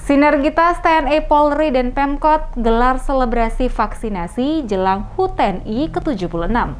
Sinergitas TNI Polri dan Pemkot gelar selebrasi vaksinasi jelang HUT TNI ke-76.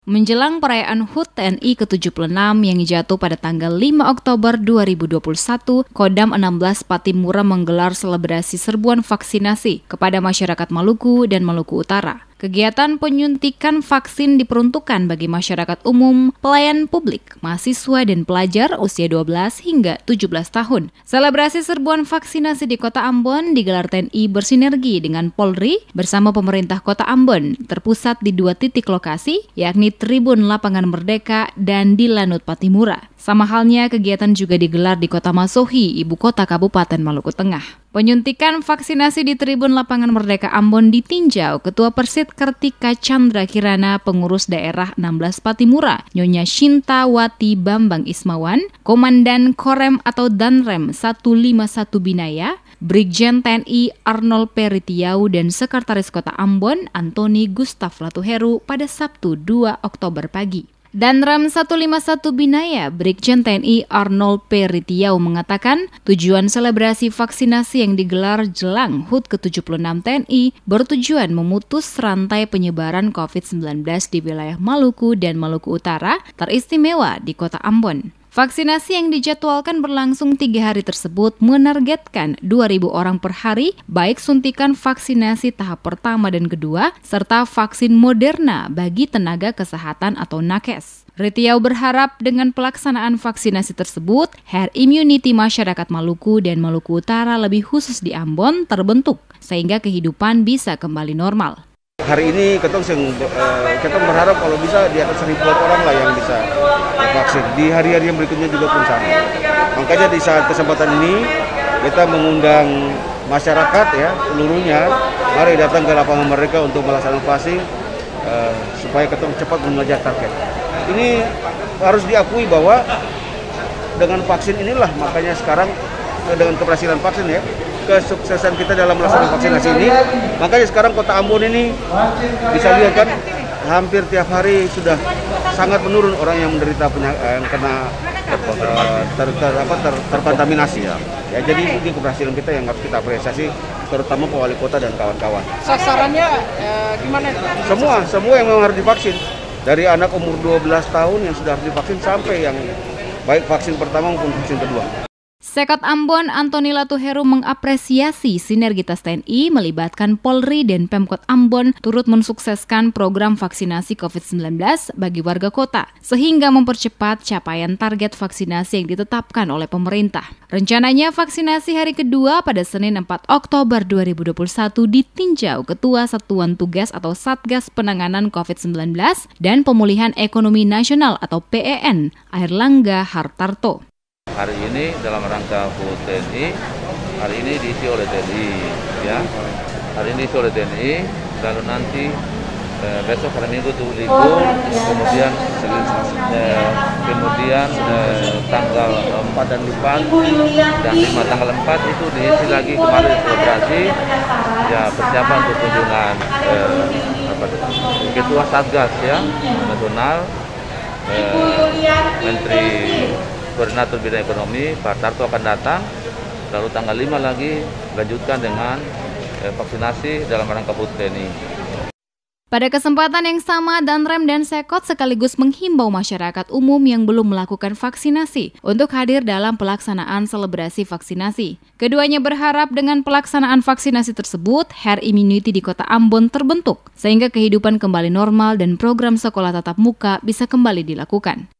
Menjelang perayaan HUT TNI ke-76 yang jatuh pada tanggal 5 Oktober 2021, Kodam 16 Patimura menggelar selebrasi serbuan vaksinasi kepada masyarakat Maluku dan Maluku Utara. Kegiatan penyuntikan vaksin diperuntukkan bagi masyarakat umum, pelayan publik, mahasiswa dan pelajar usia 12 hingga 17 tahun. Selebrasi serbuan vaksinasi di Kota Ambon digelar TNI bersinergi dengan Polri bersama pemerintah Kota Ambon, terpusat di 2 titik lokasi, yakni Tribun Lapangan Merdeka dan di Lanut Patimura. Sama halnya kegiatan juga digelar di Kota Masohi, ibu kota Kabupaten Maluku Tengah. Penyuntikan vaksinasi di Tribun Lapangan Merdeka Ambon ditinjau Ketua Persit Kartika Chandra Kirana, Pengurus Daerah 16 Patimura, Nyonya Shintawati Bambang Ismawan, Komandan Korem atau Danrem 151 Binaya, Brigjen TNI Arnold Peritiau dan Sekretaris Kota Ambon Antoni Gustaf Latuheru pada Sabtu 2 Oktober pagi. Danrem 151 Binaya, Brigjen TNI Arnold Peritiau mengatakan tujuan selebrasi vaksinasi yang digelar jelang HUT ke-76 TNI bertujuan memutus rantai penyebaran COVID-19 di wilayah Maluku dan Maluku Utara, teristimewa di Kota Ambon. Vaksinasi yang dijadwalkan berlangsung 3 hari tersebut menargetkan 2.000 orang per hari, baik suntikan vaksinasi tahap pertama dan kedua, serta vaksin Moderna bagi tenaga kesehatan atau nakes. Ritiau berharap dengan pelaksanaan vaksinasi tersebut, herd immunity masyarakat Maluku dan Maluku Utara lebih khusus di Ambon terbentuk, sehingga kehidupan bisa kembali normal. Hari ini kita berharap kalau bisa di atas 1.000 orang lah yang bisa vaksin. Di hari-hari yang berikutnya juga pun sama. Makanya di saat kesempatan ini kita mengundang masyarakat ya seluruhnya, mari datang ke lapangan mereka untuk melaksanakan vaksin supaya kita cepat mengejar target. Ini harus diakui bahwa dengan vaksin inilah makanya sekarang dengan keberhasilan vaksin ya, kesuksesan kita dalam melaksanakan vaksinasi ini, makanya sekarang Kota Ambon ini bisa lihat kan hampir tiap hari sudah sangat menurun orang yang menderita yang kena terkontaminasi ya. Jadi ini keberhasilan kita yang harus kita apresiasi, terutama Pak Wali Kota dan kawan-kawan. Sasarannya gimana? Semua yang memang harus divaksin, dari anak umur 12 tahun yang sudah harus divaksin sampai yang baik vaksin pertama maupun vaksin kedua. Sekot Ambon Antoni Latuheru mengapresiasi sinergitas TNI melibatkan Polri dan Pemkot Ambon turut mensukseskan program vaksinasi COVID-19 bagi warga kota, sehingga mempercepat capaian target vaksinasi yang ditetapkan oleh pemerintah. Rencananya vaksinasi hari kedua pada Senin 4 Oktober 2021 ditinjau Ketua Satuan Tugas atau Satgas Penanganan COVID-19 dan Pemulihan Ekonomi Nasional atau PEN, Airlangga Hartarto. Hari ini dalam rangka HUT TNI, hari ini diisi oleh TNI, ya. Hari ini diisi oleh TNI, lalu nanti besok hari Minggu itu libur, kemudian tanggal 4 dan 5 tanggal 4 itu diisi lagi kemarin selebrasi, ya persiapan untuk kunjungan Ketua Satgas ya Nasional, Menteri Koordinator Bidang Ekonomi, Pak Tarto akan datang, lalu tanggal 5 lagi lanjutkan dengan vaksinasi dalam rangka HUT TNI. Pada kesempatan yang sama, Danrem dan Sekot sekaligus menghimbau masyarakat umum yang belum melakukan vaksinasi untuk hadir dalam pelaksanaan selebrasi vaksinasi. Keduanya berharap dengan pelaksanaan vaksinasi tersebut, herd immunity di Kota Ambon terbentuk, sehingga kehidupan kembali normal dan program sekolah tatap muka bisa kembali dilakukan.